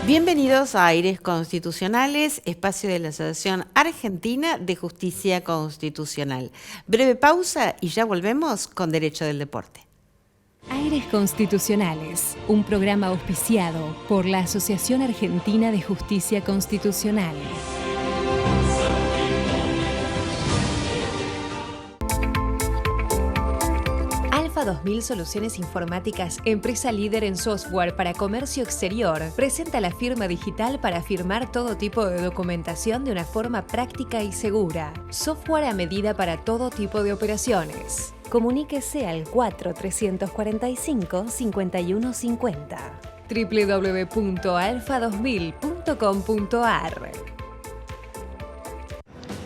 Bienvenidos a Aires Constitucionales, espacio de la Asociación Argentina de Justicia Constitucional. Breve pausa y ya volvemos con Derecho del Deporte. Aires Constitucionales, un programa auspiciado por la Asociación Argentina de Justicia Constitucional. Alfa 2000 Soluciones Informáticas, empresa líder en software para comercio exterior, presenta la firma digital para firmar todo tipo de documentación de una forma práctica y segura. Software a medida para todo tipo de operaciones. Comuníquese al 4345-5150. www.alfa2000.com.ar.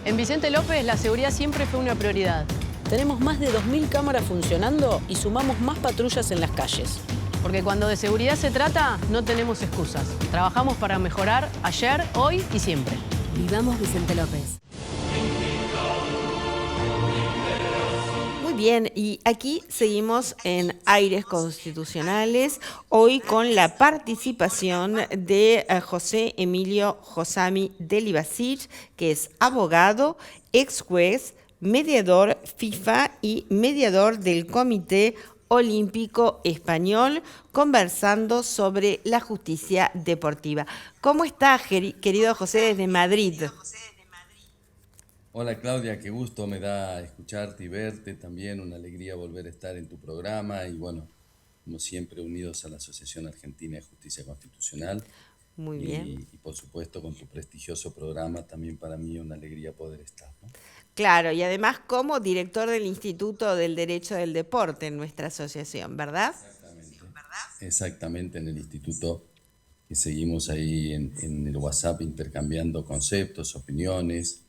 En Vicente López la seguridad siempre fue una prioridad. Tenemos más de 2000 cámaras funcionando y sumamos más patrullas en las calles. Porque cuando de seguridad se trata, no tenemos excusas. Trabajamos para mejorar ayer, hoy y siempre. Vivamos Vicente López. Muy bien, y aquí seguimos en Aires Constitucionales, hoy con la participación de José Emilio Josami Delibasic, que es abogado, ex juez, mediador FIFA y mediador del Comité Olímpico Español, conversando sobre la justicia deportiva. ¿Cómo está, querido José, desde Madrid? Hola Claudia, qué gusto me da escucharte y verte, también una alegría volver a estar en tu programa y bueno, como siempre unidos a la Asociación Argentina de Justicia Constitucional. Muy bien. Y por supuesto con tu prestigioso programa también para mí una alegría poder estar, ¿no? Claro, y además como director del Instituto del Derecho del Deporte en nuestra asociación, ¿verdad? Exactamente en el instituto que seguimos ahí en el WhatsApp intercambiando conceptos, opiniones.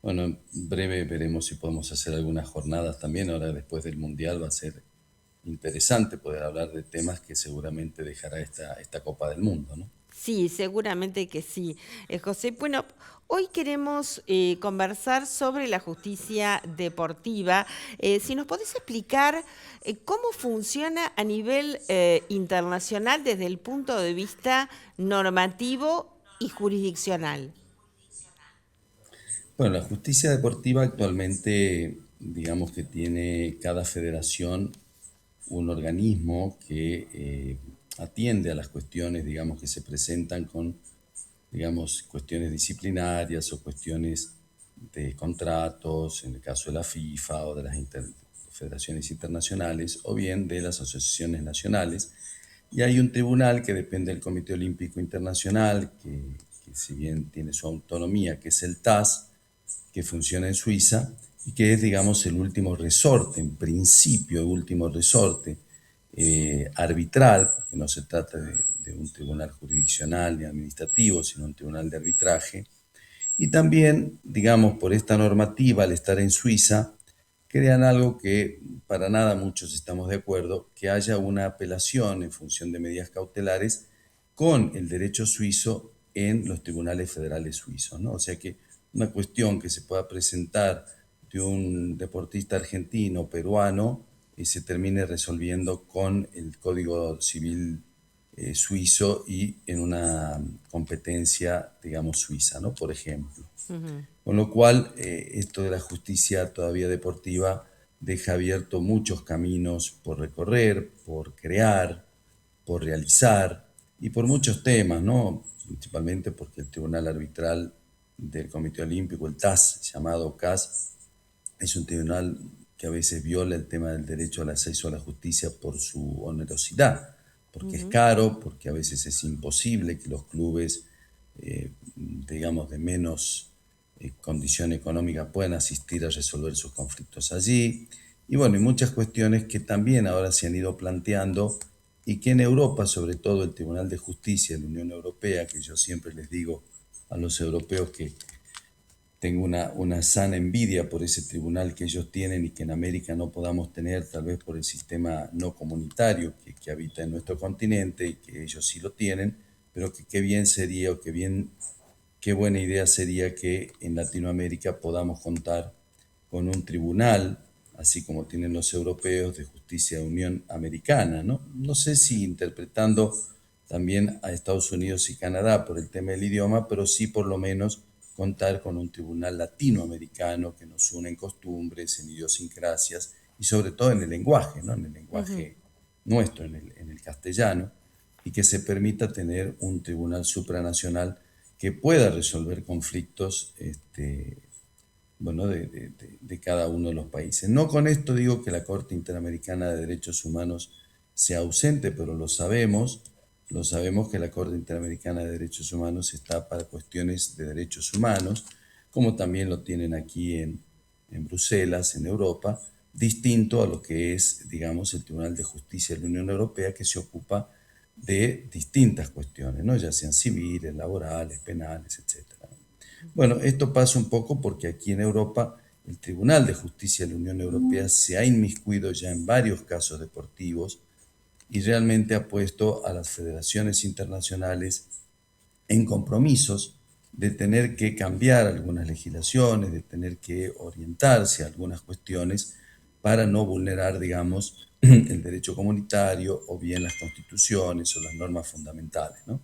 Bueno, en breve veremos si podemos hacer algunas jornadas también. Ahora después del Mundial va a ser interesante poder hablar de temas que seguramente dejará esta Copa del Mundo, ¿no? Sí, seguramente que sí. José, bueno, hoy queremos conversar sobre la justicia deportiva. Si nos podés explicar cómo funciona a nivel internacional desde el punto de vista normativo y jurisdiccional. Bueno, la justicia deportiva actualmente, digamos que tiene cada federación un organismo que atiende a las cuestiones, digamos, que se presentan con, digamos, cuestiones disciplinarias o cuestiones de contratos, en el caso de la FIFA o de las federaciones internacionales, o bien de las asociaciones nacionales. Y hay un tribunal que depende del Comité Olímpico Internacional, que si bien tiene su autonomía, que es el TAS, que funciona en Suiza y que es, digamos, el último resorte, en principio, el último resorte arbitral, porque no se trata de un tribunal jurisdiccional ni administrativo, sino un tribunal de arbitraje. Y también, digamos, por esta normativa, al estar en Suiza, crean algo que para nada muchos estamos de acuerdo, que haya una apelación en función de medidas cautelares con el derecho suizo en los tribunales federales suizos, ¿no? O sea que una cuestión que se pueda presentar de un deportista argentino o peruano y se termine resolviendo con el Código Civil suizo y en una competencia, digamos, suiza, ¿no? Por ejemplo. Con lo cual, esto de la justicia todavía deportiva deja abierto muchos caminos por recorrer, por crear, por realizar y por muchos temas, ¿no? Principalmente porque el Tribunal Arbitral del Comité Olímpico, el TAS, llamado CAS, es un tribunal que a veces viola el tema del derecho al acceso a la justicia por su onerosidad, porque es caro, porque a veces es imposible que los clubes, digamos, de menos condición económica puedan asistir a resolver sus conflictos allí. Y bueno, y muchas cuestiones que también ahora se han ido planteando y que en Europa, sobre todo el Tribunal de Justicia de la Unión Europea, que yo siempre les digo a los europeos que tengo una sana envidia por ese tribunal que ellos tienen y que en América no podamos tener, tal vez por el sistema no comunitario que habita en nuestro continente y que ellos sí lo tienen, pero que qué bien sería o qué buena idea sería que en Latinoamérica podamos contar con un tribunal, así como tienen los europeos, de justicia de Unión Americana, ¿no? No sé si interpretando también a Estados Unidos y Canadá por el tema del idioma, pero sí por lo menos contar con un tribunal latinoamericano que nos une en costumbres, en idiosincrasias y sobre todo en el lenguaje, ¿no? En el lenguaje nuestro, en el castellano, y que se permita tener un tribunal supranacional que pueda resolver conflictos bueno, de cada uno de los países. No con esto digo que la Corte Interamericana de Derechos Humanos sea ausente, pero lo sabemos que la Corte Interamericana de Derechos Humanos está para cuestiones de derechos humanos, como también lo tienen aquí en Bruselas, en Europa, distinto a lo que es, digamos, el Tribunal de Justicia de la Unión Europea, que se ocupa de distintas cuestiones, ¿no? Ya sean civiles, laborales, penales, etcétera. Bueno, esto pasa un poco porque aquí en Europa el Tribunal de Justicia de la Unión Europea se ha inmiscuido ya en varios casos deportivos y realmente ha puesto a las federaciones internacionales en compromisos de tener que cambiar algunas legislaciones, de tener que orientarse a algunas cuestiones para no vulnerar, digamos, el derecho comunitario o bien las constituciones o las normas fundamentales, ¿no?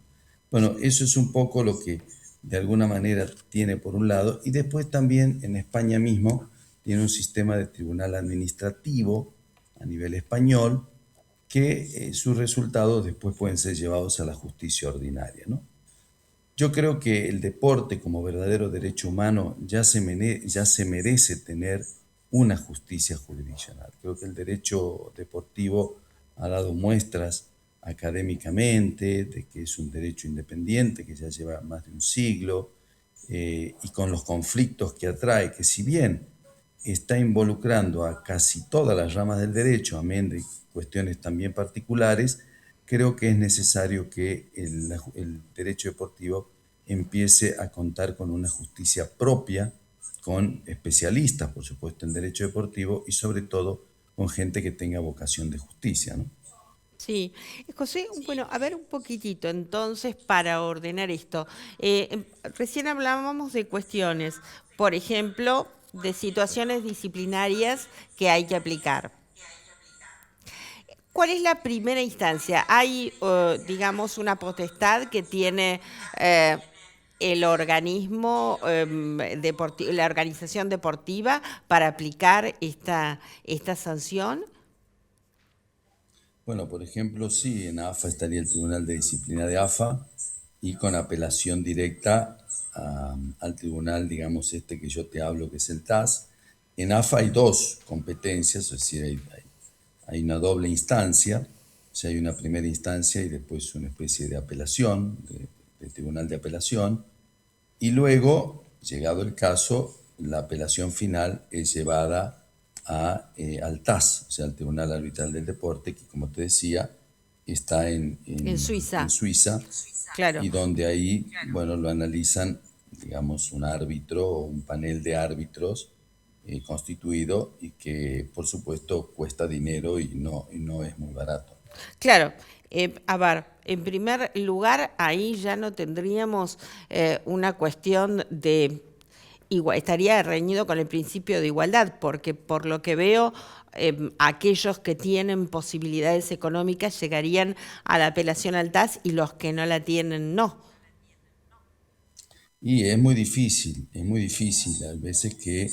Bueno, eso es un poco lo que de alguna manera tiene por un lado, y después también en España mismo tiene un sistema de tribunal administrativo a nivel español que sus resultados después pueden ser llevados a la justicia ordinaria, ¿no? Yo creo que el deporte como verdadero derecho humano ya se merece tener una justicia jurisdiccional. Creo que el derecho deportivo ha dado muestras académicamente de que es un derecho independiente, que ya lleva más de un siglo, y con los conflictos que atrae, que si bien está involucrando a casi todas las ramas del derecho, amén de cuestiones también particulares, creo que es necesario que el derecho deportivo empiece a contar con una justicia propia, con especialistas, por supuesto, en derecho deportivo y sobre todo con gente que tenga vocación de justicia, ¿no? Sí, José, bueno, a ver un poquitito entonces para ordenar esto. Recién hablábamos de cuestiones, por ejemplo, de situaciones disciplinarias que hay que aplicar. ¿Cuál es la primera instancia? ¿Hay, digamos, una potestad que tiene eh, el organismo, la organización deportiva para aplicar esta sanción? Bueno, por ejemplo, sí, en AFA estaría el Tribunal de Disciplina de AFA y con apelación directa al tribunal, digamos, este que yo te hablo, que es el TAS. En AFA hay dos competencias, es decir, hay una doble instancia, o sea, hay una primera instancia y después una especie de apelación, de tribunal de apelación, y luego, llegado el caso, la apelación final es llevada al TAS, o sea, al Tribunal Arbitral del Deporte, que como te decía, está En en Suiza, Suiza, claro. y donde ahí, bueno, lo analizan, digamos, un árbitro o un panel de árbitros constituido y que, por supuesto, cuesta dinero y no es muy barato. Claro, a ver, en primer lugar, ahí ya no tendríamos una cuestión de igual, estaría reñido con el principio de igualdad, porque por lo que veo, aquellos que tienen posibilidades económicas llegarían a la apelación al TAS y los que no la tienen no. Y es muy difícil. Hay veces que,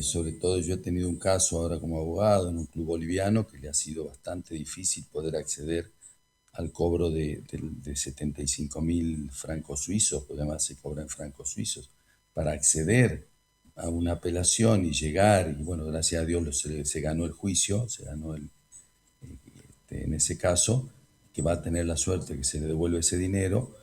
sobre todo yo he tenido un caso ahora como abogado en un club boliviano que le ha sido bastante difícil poder acceder al cobro de 75.000 francos suizos, porque además se cobra en francos suizos, para acceder a una apelación y llegar, y bueno, gracias a Dios se ganó el juicio, se ganó en ese caso, que va a tener la suerte que se le devuelve ese dinero,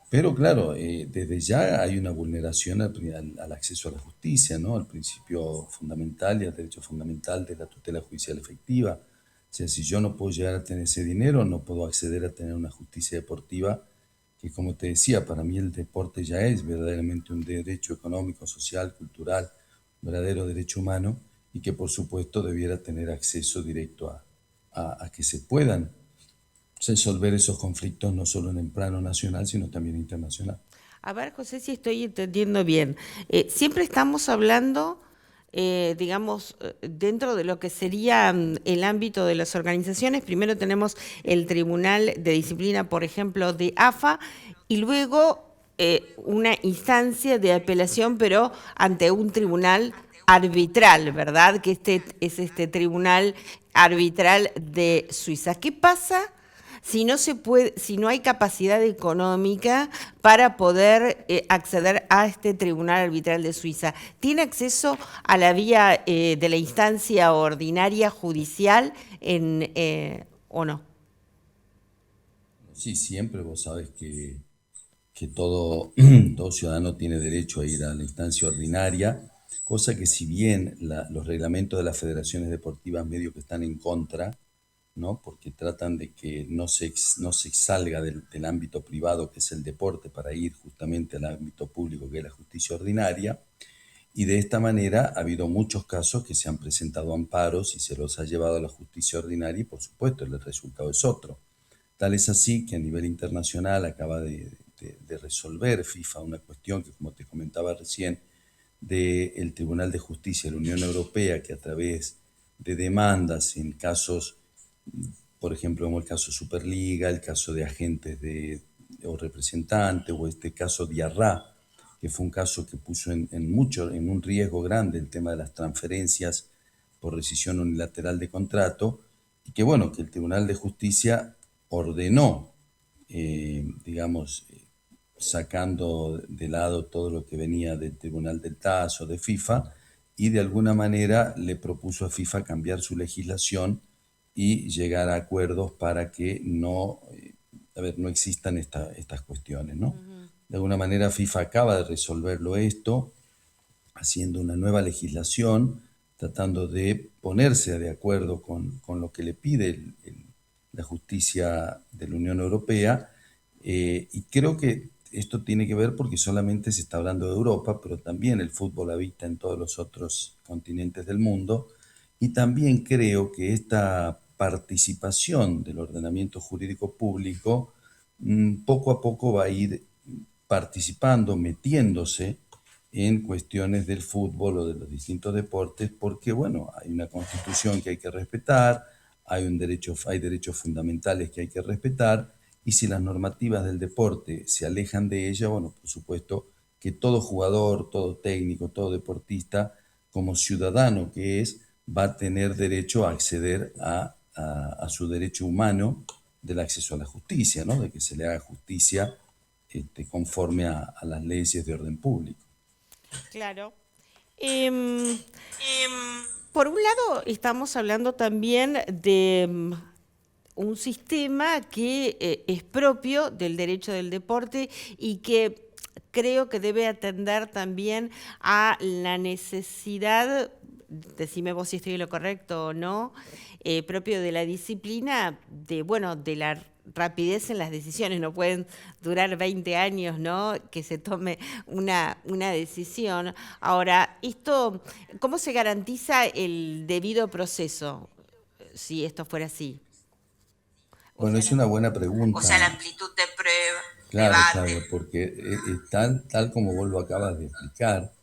pero claro, desde ya hay una vulneración al acceso a la justicia, ¿no? Al principio fundamental y al derecho fundamental de la tutela judicial efectiva. O sea, si yo no puedo llegar a tener ese dinero, no puedo acceder a tener una justicia deportiva, que como te decía, para mí el deporte ya es verdaderamente un derecho económico, social, cultural, un verdadero derecho humano, y que por supuesto debiera tener acceso directo a que se puedan resolver esos conflictos no solo en el plano nacional, sino también internacional. A ver, José, si estoy entendiendo bien. Siempre estamos hablando digamos, dentro de lo que sería el ámbito de las organizaciones. Primero tenemos el Tribunal de Disciplina, por ejemplo, de AFA, y luego una instancia de apelación, pero ante un tribunal arbitral, ¿verdad? Que este es este tribunal arbitral de Suiza. ¿Qué pasa si no se puede, si no hay capacidad económica para poder acceder a este tribunal arbitral de Suiza? ¿Tiene acceso a la vía de la instancia ordinaria judicial o no? Sí, siempre vos sabes que todo, todo ciudadano tiene derecho a ir a la instancia ordinaria, cosa que si bien los reglamentos de las federaciones deportivas medio que están en contra, ¿no? Porque tratan de que no se salga del ámbito privado, que es el deporte, para ir justamente al ámbito público, que es la justicia ordinaria. Y de esta manera ha habido muchos casos que se han presentado amparos y se los ha llevado a la justicia ordinaria y por supuesto el resultado es otro. Tal es así que a nivel internacional acaba de resolver FIFA una cuestión que, como te comentaba recién, del Tribunal de Justicia de la Unión Europea, que a través de demandas en casos, por ejemplo, como el caso Superliga, el caso de agentes o representantes, o este caso Diarra, que fue un caso que puso en un riesgo grande el tema de las transferencias por rescisión unilateral de contrato, y que bueno, que el Tribunal de Justicia ordenó, digamos, sacando de lado todo lo que venía del Tribunal del TAS o de FIFA, y de alguna manera le propuso a FIFA cambiar su legislación y llegar a acuerdos para que no existan estas cuestiones, ¿no? De alguna manera FIFA acaba de resolverlo esto, haciendo una nueva legislación, tratando de ponerse de acuerdo con lo que le pide la justicia de la Unión Europea, y creo que esto tiene que ver porque solamente se está hablando de Europa, pero también el fútbol habita en todos los otros continentes del mundo, y también creo que esta participación del ordenamiento jurídico público poco a poco va a ir participando, metiéndose en cuestiones del fútbol o de los distintos deportes, porque bueno, hay una constitución que hay que respetar, hay derechos fundamentales que hay que respetar, y si las normativas del deporte se alejan de ella, bueno, por supuesto que todo jugador, todo técnico, todo deportista, como ciudadano que es, va a tener derecho a acceder a su derecho humano del acceso a la justicia, ¿no? De que se le haga justicia conforme a las leyes de orden público. Claro. Em, por un lado, estamos hablando también de un sistema que es propio del derecho del deporte y que creo que debe atender también a la necesidad, decime vos si estoy en lo correcto o no, propio de la disciplina, bueno, de la rapidez en las decisiones. No pueden durar 20 años, ¿no? Que se tome una decisión. Ahora, ¿cómo se garantiza el debido proceso si esto fuera así? Bueno, es una buena pregunta. O sea, la amplitud de prueba, Claro, debate. claro, porque tal como vos lo acabas de explicar,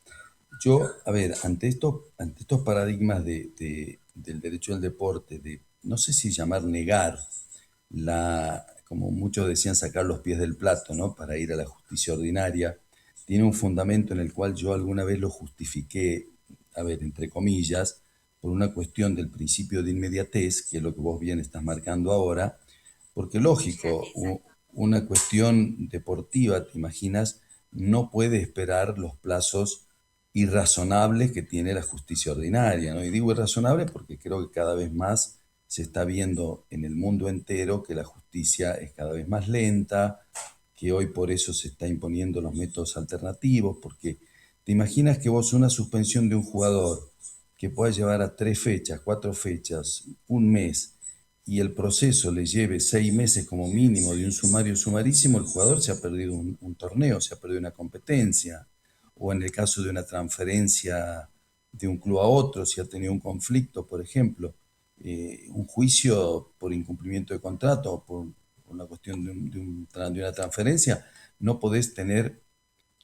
yo, a ver, ante estos paradigmas del derecho al deporte, no sé si llamar negar, como muchos decían, sacar los pies del plato, ¿no? Para ir a la justicia ordinaria, tiene un fundamento en el cual yo alguna vez lo justifiqué, a ver, entre comillas, por una cuestión del principio de inmediatez, que es lo que vos bien estás marcando ahora, porque lógico, una cuestión deportiva, te imaginas, no puede esperar los plazos irrazonables que tiene la justicia ordinaria, ¿no? Y digo irrazonable porque creo que cada vez más se está viendo en el mundo entero que la justicia es cada vez más lenta, que hoy por eso se está imponiendo los métodos alternativos, porque te imaginas que vos una suspensión de un jugador que pueda llevar a 3 fechas, 4 fechas, un mes, y el proceso le lleve 6 meses como mínimo de un sumario sumarísimo, el jugador se ha perdido un torneo, se ha perdido una competencia, o en el caso de una transferencia de un club a otro, si ha tenido un conflicto, por ejemplo, un juicio por incumplimiento de contrato o por una cuestión de una transferencia, no podés tener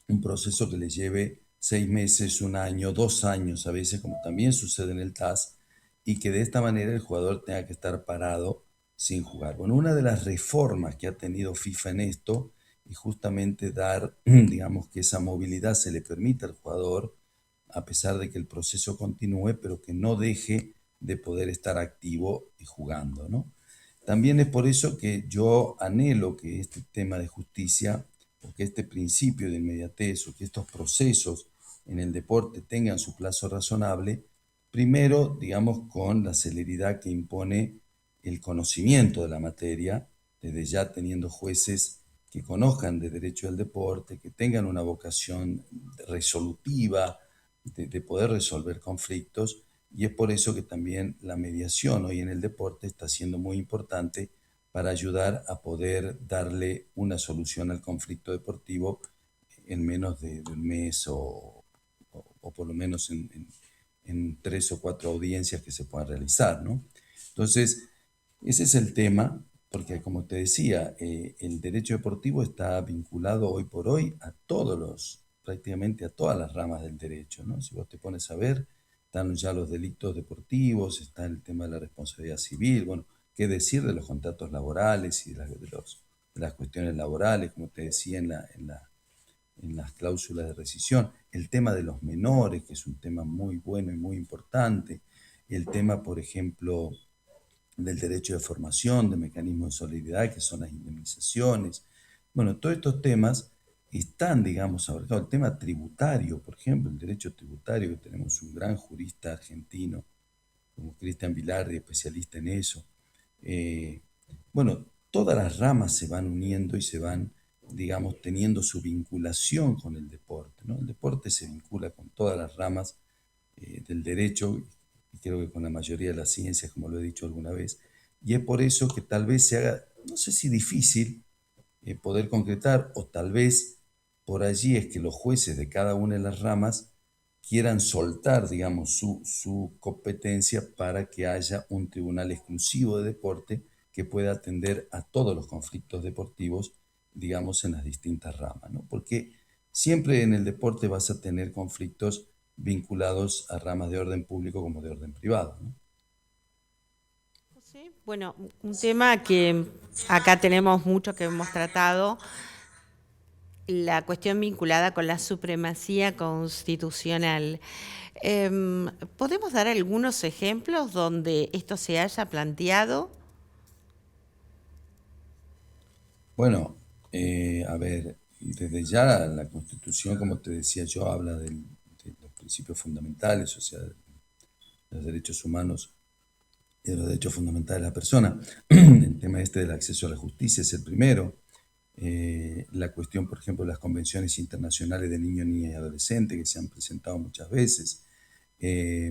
un proceso que le lleve 6 meses, un año, 2 años a veces, como también sucede en el TAS, y que de esta manera el jugador tenga que estar parado sin jugar. Bueno, una de las reformas que ha tenido FIFA en esto es justamente dar, digamos, que esa movilidad se le permita al jugador, a pesar de que el proceso continúe, pero que no deje de poder estar activo y jugando, ¿no? También es por eso que yo anhelo que este tema de justicia, o que este principio de inmediatez, o que estos procesos en el deporte tengan su plazo razonable, primero, digamos, con la celeridad que impone el conocimiento de la materia, desde ya teniendo jueces que conozcan de derecho del deporte, que tengan una vocación resolutiva, de poder resolver conflictos, y es por eso que también la mediación hoy en el deporte está siendo muy importante para ayudar a poder darle una solución al conflicto deportivo en menos de un mes o por lo menos en 3 o 4 audiencias que se puedan realizar, ¿no? Entonces, ese es el tema, porque como te decía, el derecho deportivo está vinculado hoy por hoy a prácticamente a todas las ramas del derecho, ¿no? Si vos te pones a ver, están ya los delitos deportivos, está el tema de la responsabilidad civil, bueno, qué decir de los contratos laborales y de las cuestiones laborales, como te decía en las cláusulas de rescisión, el tema de los menores, que es un tema muy bueno y muy importante, el tema, por ejemplo, del derecho de formación, de mecanismos de solidaridad, que son las indemnizaciones. Bueno, todos estos temas están, digamos, abarcados. El tema tributario, por ejemplo, el derecho tributario, que tenemos un gran jurista argentino, como Cristian Vilardi, especialista en eso. Eh, bueno, todas las ramas se van uniendo y se van, digamos, teniendo su vinculación con el deporte, ¿no? El deporte se vincula con todas las ramas del derecho, y creo que con la mayoría de las ciencias, como lo he dicho alguna vez, y es por eso que tal vez se haga, no sé si difícil poder concretar, o tal vez por allí es que los jueces de cada una de las ramas quieran soltar, digamos, su competencia para que haya un tribunal exclusivo de deporte que pueda atender a todos los conflictos deportivos, digamos, en las distintas ramas, ¿no? Porque siempre en el deporte vas a tener conflictos vinculados a ramas de orden público como de orden privado, ¿no? Sí, bueno, un tema que acá tenemos mucho que hemos tratado, la cuestión vinculada con la supremacía constitucional. ¿Podemos dar algunos ejemplos donde esto se haya planteado? Bueno, a ver, desde ya la Constitución, como te decía yo, habla de los principios fundamentales, o sea, de los derechos humanos y de los derechos fundamentales de la persona. El tema este del acceso a la justicia es el primero. La cuestión, por ejemplo, de las convenciones internacionales de niños, niñas y adolescentes que se han presentado muchas veces. Eh,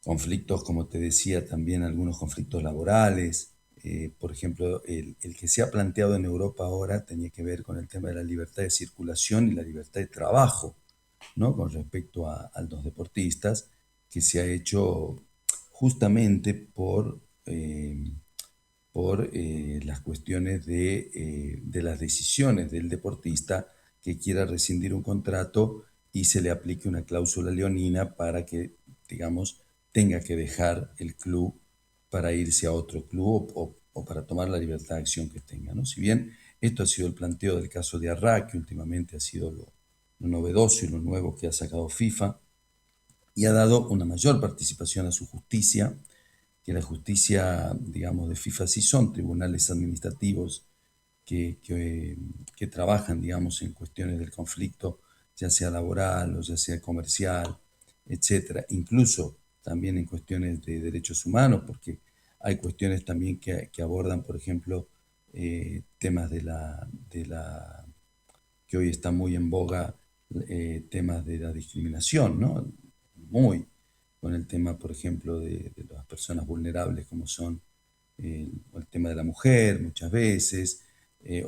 Conflictos, como te decía, también algunos conflictos laborales. Por ejemplo, el que se ha planteado en Europa ahora tenía que ver con el tema de la libertad de circulación y la libertad de trabajo, ¿no? Con respecto a los deportistas, que se ha hecho justamente por las cuestiones de las decisiones del deportista que quiera rescindir un contrato y se le aplique una cláusula leonina para que, digamos, tenga que dejar el club para irse a otro club o para tomar la libertad de acción que tenga, ¿no? Si bien esto ha sido el planteo del caso de Arra, que últimamente ha sido lo novedoso y lo nuevo que ha sacado FIFA, y ha dado una mayor participación a su justicia, que la justicia, digamos, de FIFA sí son tribunales administrativos que trabajan, digamos, en cuestiones del conflicto, ya sea laboral o ya sea comercial, etcétera. Incluso también en cuestiones de derechos humanos, porque hay cuestiones también que abordan, por ejemplo, temas que hoy está muy en boga, temas de la discriminación, ¿no? Muy, con el tema, por ejemplo, de las personas vulnerables como son el tema de la mujer muchas veces,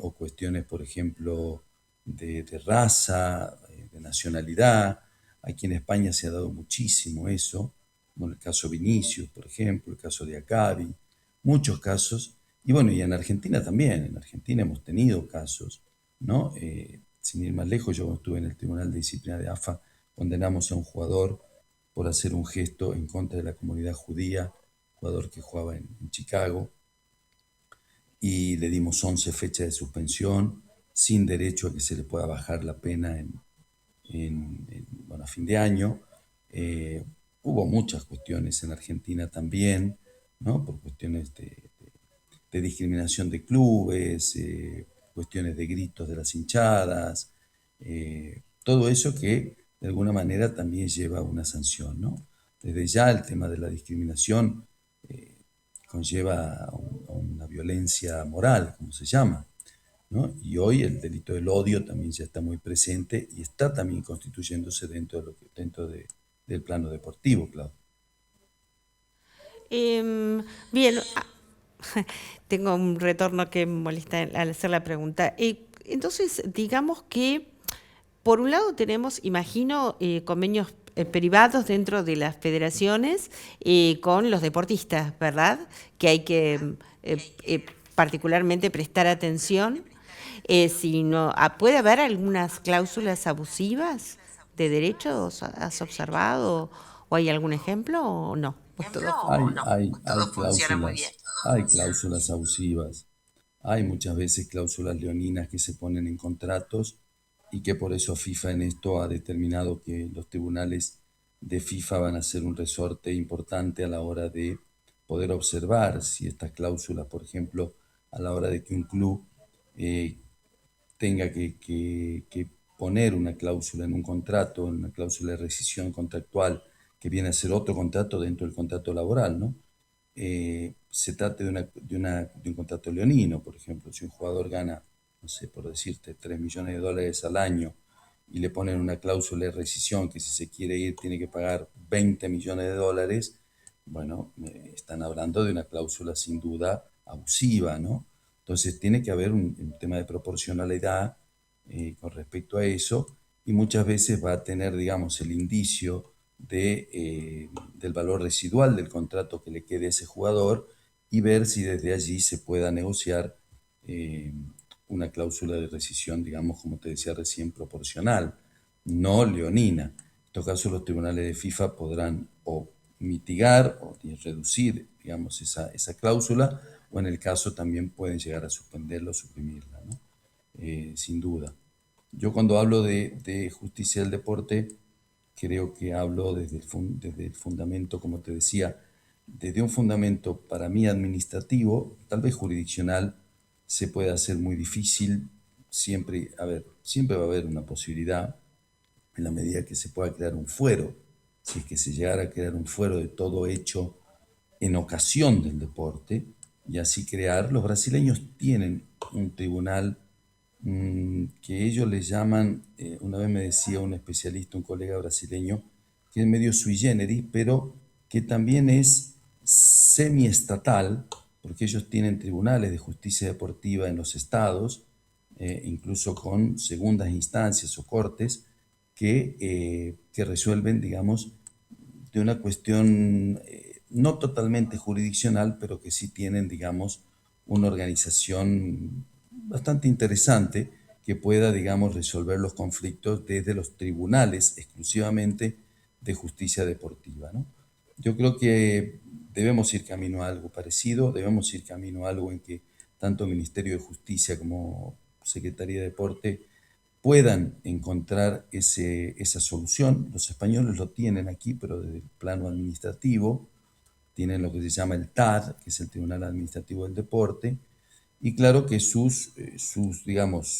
o cuestiones, por ejemplo, de raza, de nacionalidad. Aquí en España se ha dado muchísimo eso, bueno, el caso Vinicius, por ejemplo, el caso de Acabi, muchos casos, y bueno, y en Argentina también, en Argentina hemos tenido casos, ¿no? sin ir más lejos, yo estuve en el Tribunal de Disciplina de AFA, condenamos a un jugador por hacer un gesto en contra de la comunidad judía, jugador que jugaba en Chicago, y le dimos 11 fechas de suspensión, sin derecho a que se le pueda bajar la pena a fin de año. Hubo muchas cuestiones en Argentina también, ¿no? Por cuestiones de discriminación de clubes, cuestiones de gritos de las hinchadas, todo eso que de alguna manera también lleva una sanción, ¿no? Desde ya el tema de la discriminación conlleva a una violencia moral, como se llama, ¿no? Y hoy el delito del odio también ya está muy presente y está también constituyéndose del plano deportivo, claro. Bien, tengo un retorno que me molesta al hacer la pregunta. Entonces, digamos que por un lado tenemos, imagino, convenios privados dentro de las federaciones con los deportistas, ¿verdad? Que hay que particularmente prestar atención. Si no, ¿puede haber algunas cláusulas abusivas de derechos? ¿Has observado? ¿O hay algún ejemplo o no? Pues todo. Hay cláusulas abusivas, hay muchas veces cláusulas leoninas que se ponen en contratos y que por eso FIFA en esto ha determinado que los tribunales de FIFA van a ser un resorte importante a la hora de poder observar si estas cláusulas, por ejemplo, a la hora de que un club tenga que poner una cláusula en un contrato, una cláusula de rescisión contractual, que viene a ser otro contrato dentro del contrato laboral, ¿no? Se trate de un contrato leonino, por ejemplo, si un jugador gana, no sé, por decirte, 3 millones de dólares al año y le ponen una cláusula de rescisión que si se quiere ir tiene que pagar 20 millones de dólares, bueno, están hablando de una cláusula sin duda abusiva, ¿no? Entonces tiene que haber un tema de proporcionalidad con respecto a eso y muchas veces va a tener, digamos, el indicio del valor residual del contrato que le quede a ese jugador y ver si desde allí se pueda negociar una cláusula de rescisión, digamos, como te decía recién, proporcional, no leonina. En estos casos los tribunales de FIFA podrán o mitigar o reducir, digamos, esa cláusula, o en el caso también pueden llegar a suspenderla o suprimirla, ¿no? Sin duda. Yo cuando hablo de justicia del deporte, creo que hablo desde el fundamento, como te decía, desde un fundamento para mí administrativo, tal vez jurisdiccional, se puede hacer muy difícil. Siempre va a haber una posibilidad en la medida que se pueda crear un fuero, si es que se llegara a crear un fuero de todo hecho en ocasión del deporte, y así crear. Los brasileños tienen un tribunal que ellos le llaman, una vez me decía un especialista, un colega brasileño, que es medio sui generis, pero que también es semiestatal, porque ellos tienen tribunales de justicia deportiva en los estados, incluso con segundas instancias o cortes, que resuelven, digamos, de una cuestión no totalmente jurisdiccional, pero que sí tienen, digamos, una organización bastante interesante que pueda, digamos, resolver los conflictos desde los tribunales exclusivamente de justicia deportiva, ¿no? Yo creo que debemos ir camino a algo parecido, debemos ir camino a algo en que tanto Ministerio de Justicia como Secretaría de Deporte puedan encontrar esa solución. Los españoles lo tienen aquí, pero desde el plano administrativo, tienen lo que se llama el TAD, que es el Tribunal Administrativo del Deporte, y claro que sus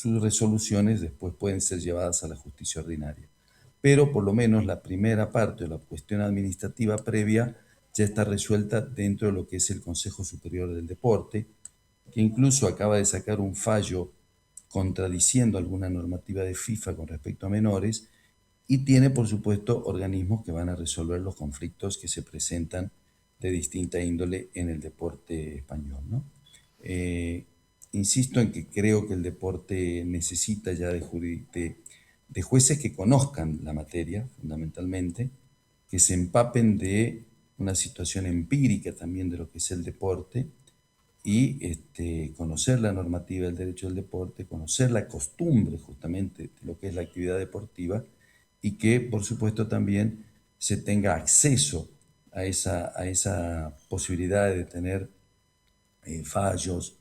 resoluciones después pueden ser llevadas a la justicia ordinaria. Pero por lo menos la primera parte de la cuestión administrativa previa ya está resuelta dentro de lo que es el Consejo Superior del Deporte, que incluso acaba de sacar un fallo contradiciendo alguna normativa de FIFA con respecto a menores, y tiene, por supuesto, organismos que van a resolver los conflictos que se presentan de distinta índole en el deporte español, ¿no? Insisto en que creo que el deporte necesita ya de jueces que conozcan la materia, fundamentalmente, que se empapen de una situación empírica también de lo que es el deporte, y conocer la normativa del derecho del deporte, conocer la costumbre justamente de lo que es la actividad deportiva y que por supuesto también se tenga acceso a esa posibilidad de tener fallos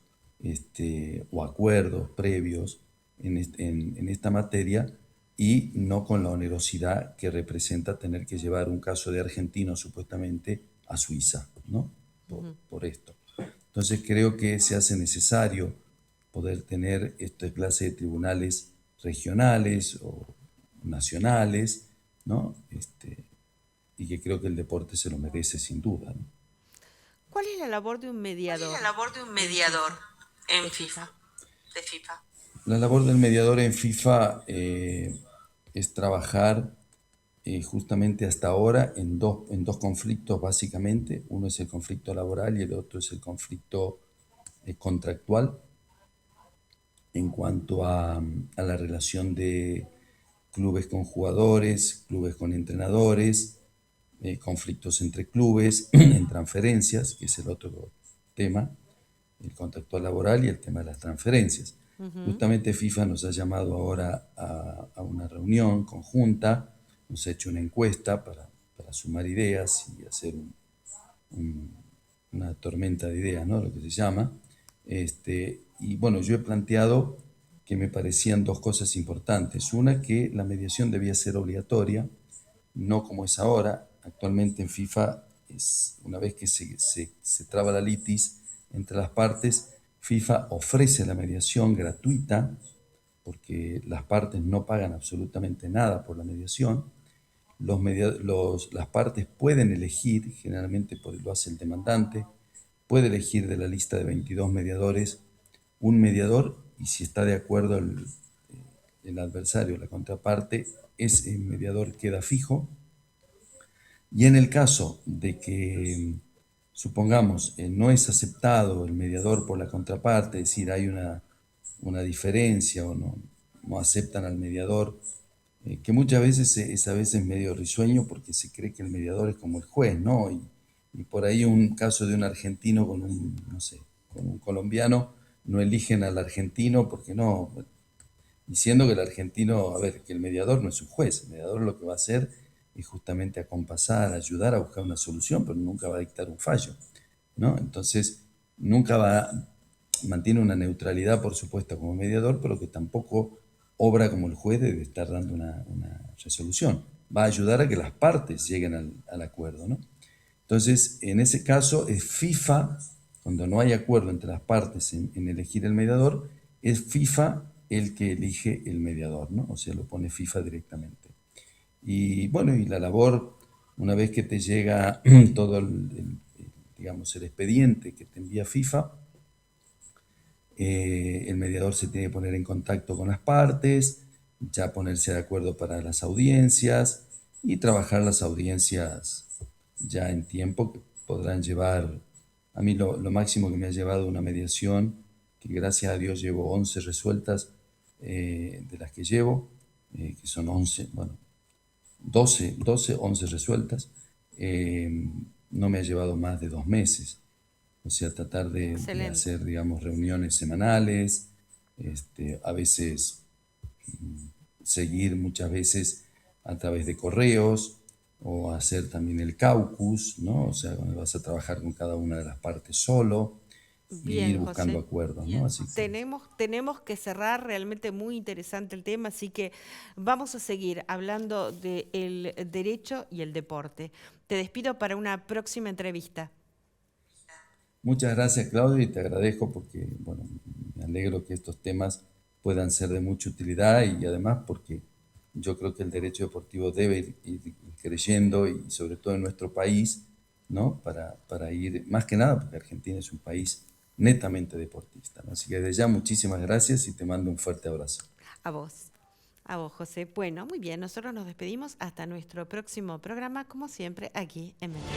o acuerdos previos en esta materia y no con la onerosidad que representa tener que llevar un caso de argentino supuestamente a Suiza, ¿no? Por esto. Entonces creo que se hace necesario poder tener esta clase de tribunales regionales o nacionales, ¿no? Y que creo que el deporte se lo merece sin duda, ¿no? ¿Cuál es la labor de un mediador? ¿Cuál es la labor de un mediador en FIFA? De FIFA. La labor del mediador en FIFA es trabajar justamente hasta ahora en dos conflictos básicamente. Uno es el conflicto laboral y el otro es el conflicto contractual en cuanto a la relación de clubes con jugadores, clubes con entrenadores, conflictos entre clubes, en transferencias, que es el otro tema, el contractual laboral y el tema de las transferencias. Justamente FIFA nos ha llamado ahora a una reunión conjunta, nos ha hecho una encuesta para sumar ideas y hacer una tormenta de ideas, ¿no? Lo que se llama. Y bueno, yo he planteado que me parecían dos cosas importantes. Una, que la mediación debía ser obligatoria, no como es ahora. Actualmente en FIFA, una vez que se traba la litis entre las partes, FIFA ofrece la mediación gratuita, porque las partes no pagan absolutamente nada por la mediación. Las partes pueden elegir, generalmente lo hace el demandante, puede elegir de la lista de 22 mediadores un mediador, y si está de acuerdo el adversario, la contraparte, ese mediador queda fijo. Y en el caso de que, supongamos, no es aceptado el mediador por la contraparte, es decir, hay una diferencia o no aceptan al mediador, que muchas veces es a veces medio risueño porque se cree que el mediador es como el juez, ¿no? Y por ahí un caso de un argentino con un colombiano, no eligen al argentino porque no, diciendo que el argentino, que el mediador no es un juez, el mediador lo que va a hacer es justamente acompasar, ayudar a buscar una solución, pero nunca va a dictar un fallo, ¿no? Entonces, mantiene una neutralidad, por supuesto, como mediador, pero que tampoco obra como el juez debe estar dando una resolución. Va a ayudar a que las partes lleguen al acuerdo, ¿no? Entonces, en ese caso, es FIFA, cuando no hay acuerdo entre las partes en elegir el mediador, es FIFA el que elige el mediador, ¿no? O sea, lo pone FIFA directamente. Y bueno, y la labor, una vez que te llega todo el expediente que te envía FIFA, el mediador se tiene que poner en contacto con las partes, ya ponerse de acuerdo para las audiencias y trabajar las audiencias ya en tiempo que podrán llevar. A mí lo máximo que me ha llevado una mediación, que gracias a Dios llevo 11 resueltas de las que llevo, que son 11 resueltas, no me ha llevado más de 2 meses. O sea, tratar de hacer, reuniones semanales, a veces seguir muchas veces a través de correos, o hacer también el caucus, ¿no? O sea, cuando vas a trabajar con cada una de las partes solo, Bien, y ir buscando José, acuerdos, ¿no? Así que tenemos que cerrar, realmente muy interesante el tema, así que vamos a seguir hablando del derecho y el deporte. Te despido para una próxima entrevista. muchas gracias, Claudio, y te agradezco porque, bueno, me alegro que estos temas puedan ser de mucha utilidad y además porque yo creo que el derecho deportivo debe ir creciendo y sobre todo en nuestro país, ¿no? Para ir, más que nada, porque Argentina es un país netamente deportista, ¿no? Así que desde ya muchísimas gracias y te mando un fuerte abrazo. A vos, José. Bueno, muy bien, nosotros nos despedimos hasta nuestro próximo programa, como siempre, aquí en Metro.